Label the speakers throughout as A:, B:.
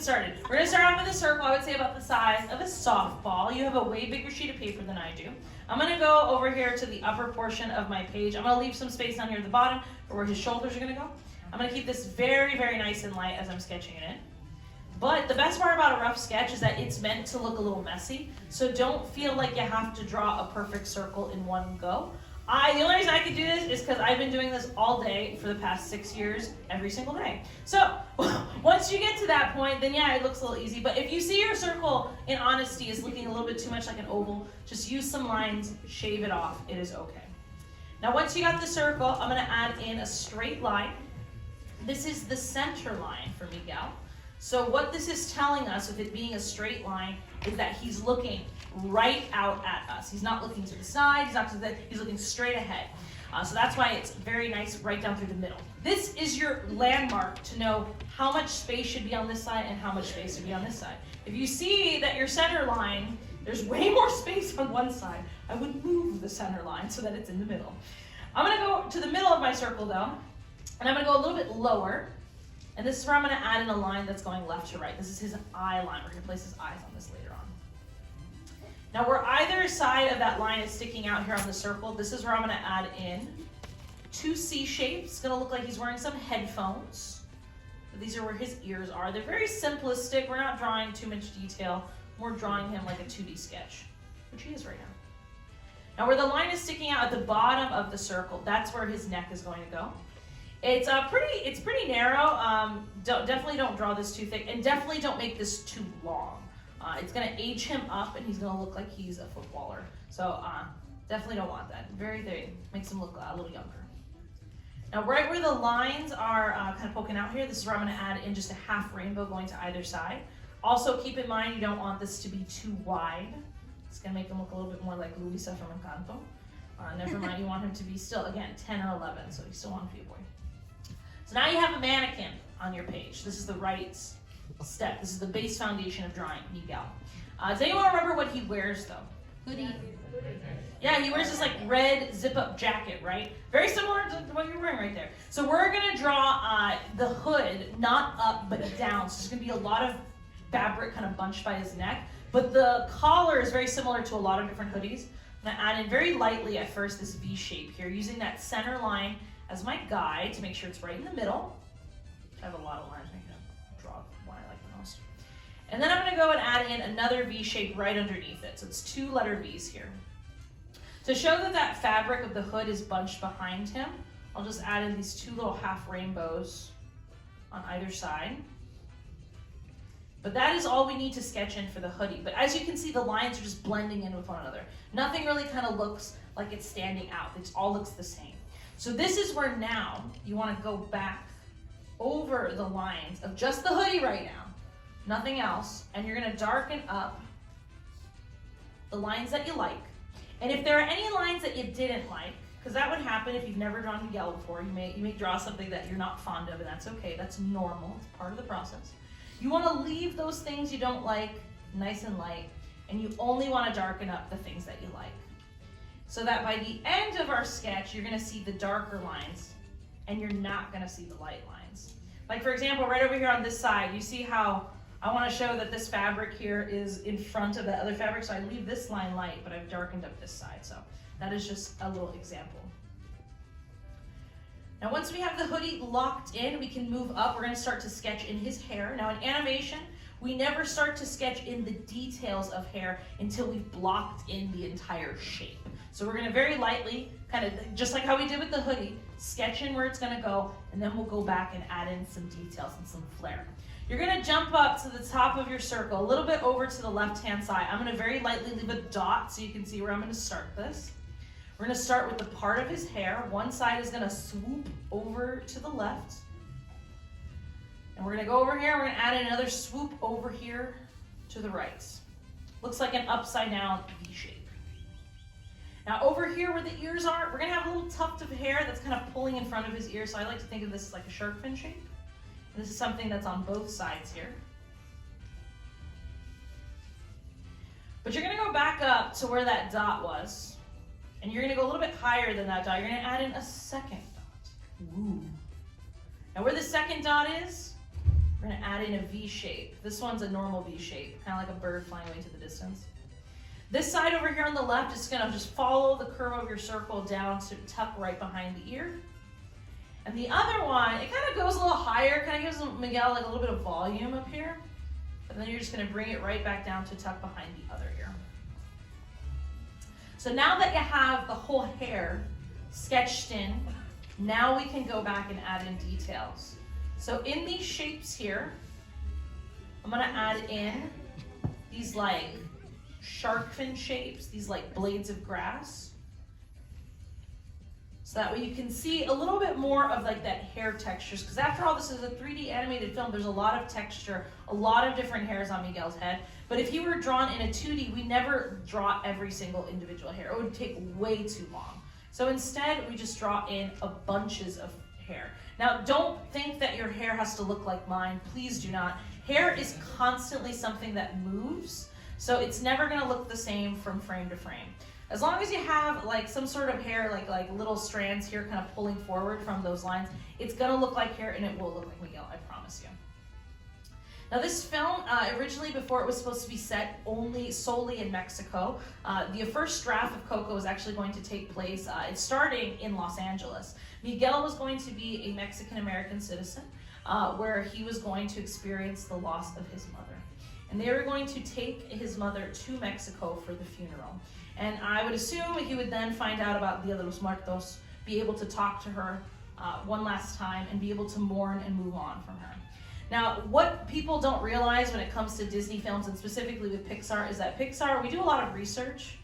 A: get started. We're gonna start off with a circle, I would say about the size of a softball. You have a way bigger sheet of paper than I do. I'm gonna go over here to the upper portion of my page. I'm gonna leave some space down here at the bottom for where his shoulders are gonna go. I'm gonna keep this very, very nice and light as I'm sketching it in. But the best part about a rough sketch is that it's meant to look a little messy, so don't feel like you have to draw a perfect circle in one go. The only reason I could do this is because I've been doing this all day for the past 6 years, every single day. So once you get to that point, then yeah, it looks a little easy. But if you see your circle, in honesty, is looking a little bit too much like an oval, just use some lines, shave it off, it is okay. Now once you got the circle, I'm gonna add in a straight line. This is the center line for Miguel. So what this is telling us, with it being a straight line, is that he's looking right out at us. He's not looking to the side, he's looking straight ahead. So that's why it's very nice right down through the middle. This is your landmark to know how much space should be on this side and how much space should be on this side. If you see that your center line, there's way more space on one side, I would move the center line so that it's in the middle. I'm gonna go to the middle of my circle though, and I'm gonna go a little bit lower. And this is where I'm going to add in a line that's going left to right. This is his eye line. We're going to place his eyes on this later on. Now where either side of that line is sticking out here on the circle, this is where I'm going to add in 2 C shapes. It's going to look like he's wearing some headphones. These are where his ears are. They're very simplistic. We're not drawing too much detail. We're drawing him like a 2D sketch, which he is right now. Now where the line is sticking out at the bottom of the circle, that's where his neck is going to go. It's pretty narrow. Definitely don't draw this too thick, and definitely don't make this too long. It's gonna age him up, and he's gonna look like he's a footballer. So definitely don't want that. Very thin, makes him look a little younger. Now right where the lines are kind of poking out here, this is where I'm gonna add in just a half rainbow going to either side. Also keep in mind you don't want this to be too wide. It's gonna make him look a little bit more like Luisa from Encanto. Never mind, you want him to be still, again, 10 or 11, so you still want him to be a boy. So now you have a mannequin on your page. This is the right step. This is the base foundation of drawing Miguel. Does anyone remember what he wears though?
B: Hoodie.
A: Yeah, he wears this like red zip-up jacket, right? Very similar to what you're wearing right there. So we're gonna draw the hood, not up but down. So there's gonna be a lot of fabric kind of bunched by his neck. But the collar is very similar to a lot of different hoodies. I'm gonna add in very lightly at first this V shape here, using that center line as my guide to make sure it's right in the middle. I have a lot of lines. I'm gonna draw one I like the most. And then I'm gonna go and add in another V shape right underneath it. So it's 2 letter V's here. To show that that fabric of the hood is bunched behind him, I'll just add in these 2 little half rainbows on either side. But that is all we need to sketch in for the hoodie. But as you can see, the lines are just blending in with one another. Nothing really kind of looks like it's standing out. It all looks the same. So this is where now you want to go back over the lines of just the hoodie right now, nothing else, and you're going to darken up the lines that you like. And if there are any lines that you didn't like, because that would happen if you've never drawn Miguel before, you may draw something that you're not fond of, and that's okay. That's normal. It's part of the process. You want to leave those things you don't like nice and light, and you only want to darken up the things that you like. So that by the end of our sketch, you're going to see the darker lines, and you're not going to see the light lines. Like for example, right over here on this side, you see how I want to show that this fabric here is in front of that other fabric, so I leave this line light, but I've darkened up this side. So that is just a little example. Now once we have the hoodie locked in, we can move up. We're going to start to sketch in his hair. Now in animation, we never start to sketch in the details of hair until we've blocked in the entire shape. So we're going to very lightly, kind of just like how we did with the hoodie, sketch in where it's going to go, and then we'll go back and add in some details and some flair. You're going to jump up to the top of your circle, a little bit over to the left-hand side. I'm going to very lightly leave a dot so you can see where I'm going to start this. We're going to start with the part of his hair. One side is going to swoop over to the left. And we're going to go over here, we're going to add in another swoop over here to the right. Looks like an upside down V shape. Now over here where the ears are, we're going to have a little tuft of hair that's kind of pulling in front of his ear, so I like to think of this as like a shark fin shape. And this is something that's on both sides here. But you're going to go back up to where that dot was, and you're going to go a little bit higher than that dot. You're going to add in a second dot. Ooh. Now where the second dot is, We're gonna add in a V shape. This one's a normal V shape, kind of like a bird flying away to the distance. This side over here on the left is gonna just follow the curve of your circle down to tuck right behind the ear. And the other one, it kind of goes a little higher, kind of gives Miguel like a little bit of volume up here. And then you're just gonna bring it right back down to tuck behind the other ear. So now that you have the whole hair sketched in, now we can go back and add in details. So in these shapes here, I'm gonna add in these like shark fin shapes, these like blades of grass. So that way you can see a little bit more of like that hair textures, because after all, this is a 3D animated film. There's a lot of texture, a lot of different hairs on Miguel's head. But if he were drawn in a 2D, we never draw every single individual hair. It would take way too long. So instead, we just draw in a bunches of hair. Now, don't think that your hair has to look like mine. Please do not. Hair is constantly something that moves, so it's never gonna look the same from frame to frame. As long as you have like some sort of hair, like little strands here kind of pulling forward from those lines, it's gonna look like hair and it will look like Miguel, I promise you. Now this film, originally before it was supposed to be set solely in Mexico, the first draft of Coco was actually going to take place, it's starting in Los Angeles. Miguel was going to be a Mexican-American citizen, where he was going to experience the loss of his mother. And they were going to take his mother to Mexico for the funeral. And I would assume he would then find out about Dia de los Muertos, be able to talk to her one last time, and be able to mourn and move on from her. Now, what people don't realize when it comes to Disney films, and specifically with Pixar, is that Pixar, we do a lot of research.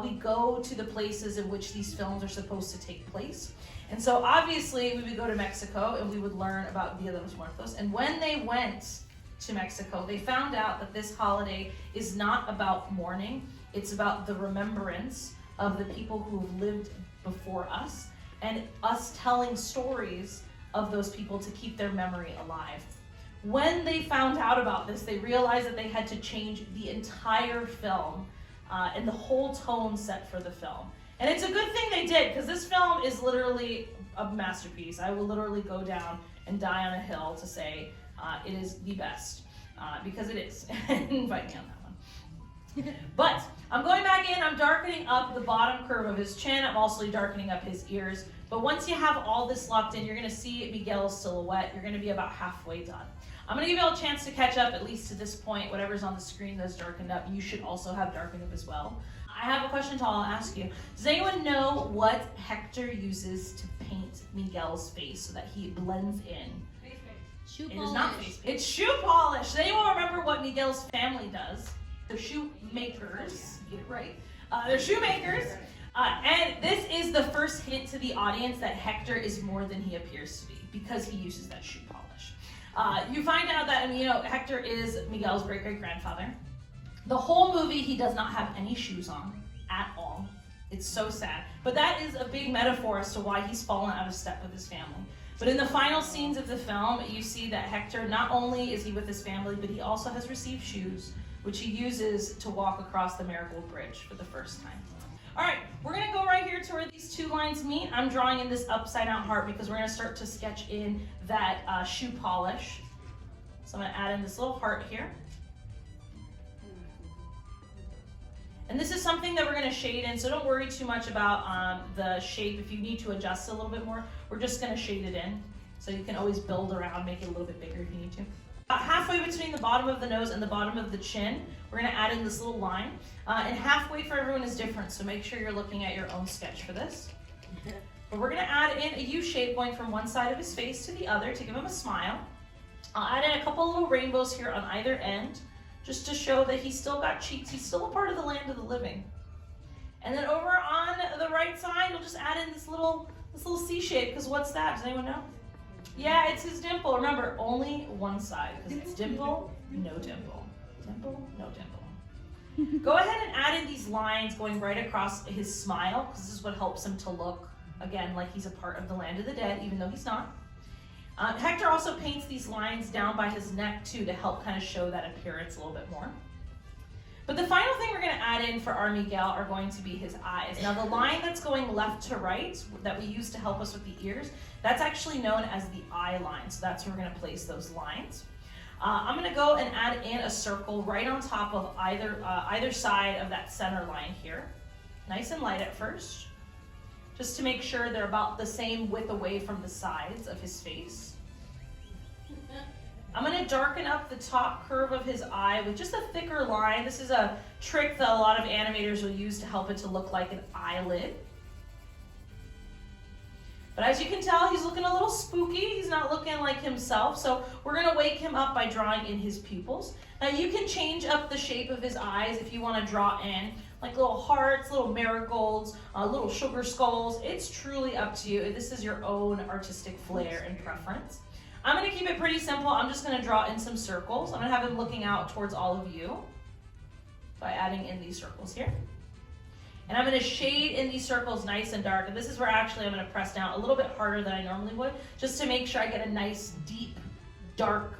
A: We go to the places in which these films are supposed to take place. And so obviously we would go to Mexico and we would learn about Dia de los Muertos. And when they went to Mexico, they found out that this holiday is not about mourning. It's about the remembrance of the people who have lived before us and us telling stories of those people to keep their memory alive. When they found out about this, they realized that they had to change the entire film and the whole tone set for the film. And it's a good thing they did, because this film is literally a masterpiece. I will literally go down and die on a hill to say it is the best, because it is. Invite me on that one. But I'm going back in, I'm darkening up the bottom curve of his chin, I'm also darkening up his ears. But once you have all this locked in, you're gonna see Miguel's silhouette. You're gonna be about halfway done. I'm gonna give you all a chance to catch up, at least to this point. Whatever's on the screen that's darkened up, you should also have darkened up as well. I have a question to all ask you. Does anyone know what Hector uses to paint Miguel's face so that he blends in?
B: Face paint. Shoe polish.
A: It is not face paint. It's shoe polish. Does anyone remember what Miguel's family does? They're shoemakers. Get it right. They're shoemakers. And this is the first hint to the audience that Hector is more than he appears to be, because he uses that shoe polish. You find out that, Hector is Miguel's great-great-grandfather. The whole movie, he does not have any shoes on at all. It's so sad. But that is a big metaphor as to why he's fallen out of step with his family. But in the final scenes of the film, you see that Hector, not only is he with his family, but he also has received shoes, which he uses to walk across the Marigold Bridge for the first time. All right, we're gonna go right here to where these two lines meet. I'm drawing in this upside down heart because we're gonna start to sketch in that shoe polish. So I'm gonna add in this little heart here. And this is something that we're gonna shade in, so don't worry too much about the shape. If you need to adjust it a little bit more, we're just gonna shade it in. So you can always build around, make it a little bit bigger if you need to. About halfway between the bottom of the nose and the bottom of the chin, we're gonna add in this little line. And halfway for everyone is different, so make sure you're looking at your own sketch for this. But we're gonna add in a U shape going from one side of his face to the other to give him a smile. I'll add in a couple little rainbows here on either end, just to show that he's still got cheeks. He's still a part of the land of the living. And then over on the right side, you'll just add in this little C shape, because what's that? Does anyone know? Yeah, it's his dimple. Remember, only one side, because it's dimple, no dimple. Dimple, no dimple. Go ahead and add in these lines going right across his smile, because this is what helps him to look, again, like he's a part of the land of the dead, even though he's not. Hector also paints these lines down by his neck too to help kind of show that appearance a little bit more. But the final thing we're going to add in for our Miguel are going to be his eyes. Now the line that's going left to right that we use to help us with the ears, that's actually known as the eye line. So that's where we're going to place those lines. I'm gonna go and add in a circle right on top of either side of that center line here. Nice and light at first, just to make sure they're about the same width away from the sides of his face. I'm gonna darken up the top curve of his eye with just a thicker line. This is a trick that a lot of animators will use to help it to look like an eyelid. But as you can tell, he's looking a little spooky. He's not looking like himself. So we're gonna wake him up by drawing in his pupils. Now you can change up the shape of his eyes if you wanna draw in like little hearts, little marigolds, little sugar skulls. It's truly up to you. This is your own artistic flair and preference. I'm gonna keep it pretty simple. I'm just gonna draw in some circles. I'm gonna have him looking out towards all of you by adding in these circles here. And I'm gonna shade in these circles nice and dark. And this is where actually I'm gonna press down a little bit harder than I normally would, just to make sure I get a nice, deep, dark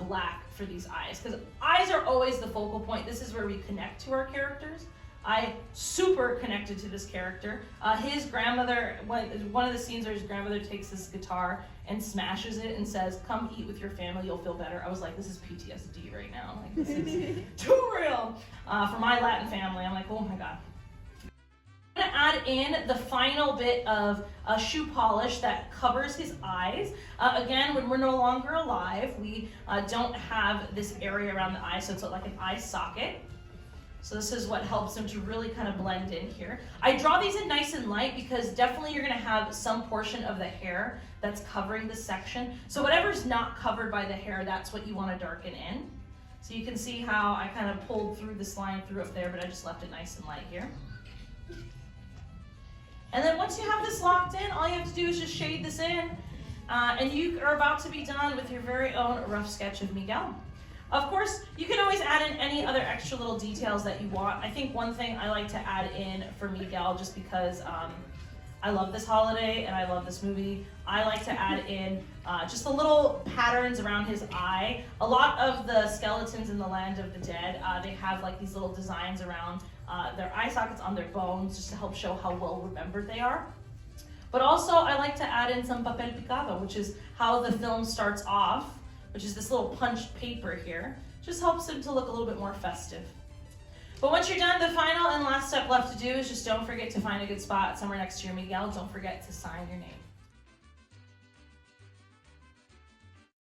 A: black for these eyes. Because eyes are always the focal point. This is where we connect to our characters. I super connected to this character. His grandmother, one of the scenes where his grandmother takes this guitar and smashes it and says, "Come eat with your family, you'll feel better." I was like, this is PTSD right now. Like, this is too real. For my Latin family, I'm like, oh my God. I'm gonna add in the final bit of shoe polish that covers his eyes. Again, when we're no longer alive, we don't have this area around the eye, so it's like an eye socket. So this is what helps him to really kind of blend in here. I draw these in nice and light because definitely you're gonna have some portion of the hair that's covering this section. So whatever's not covered by the hair, that's what you wanna darken in. So you can see how I kind of pulled through this line through up there, but I just left it nice and light here. And then once you have this locked in, all you have to do is just shade this in, and you are about to be done with your very own rough sketch of Miguel. Of course, you can always add in any other extra little details that you want. I think one thing I like to add in for Miguel, just because I love this holiday and I love this movie, I like to add in just the little patterns around his eye. A lot of the skeletons in the Land of the Dead, they have like these little designs around their eye sockets on their bones, just to help show how well remembered they are. But also I like to add in some papel picado, which is how the film starts off, which is this little punched paper here. Just helps him to look a little bit more festive. But once you're done, the final and last step left to do is just don't forget to find a good spot somewhere next to your Miguel. Don't forget to sign your name.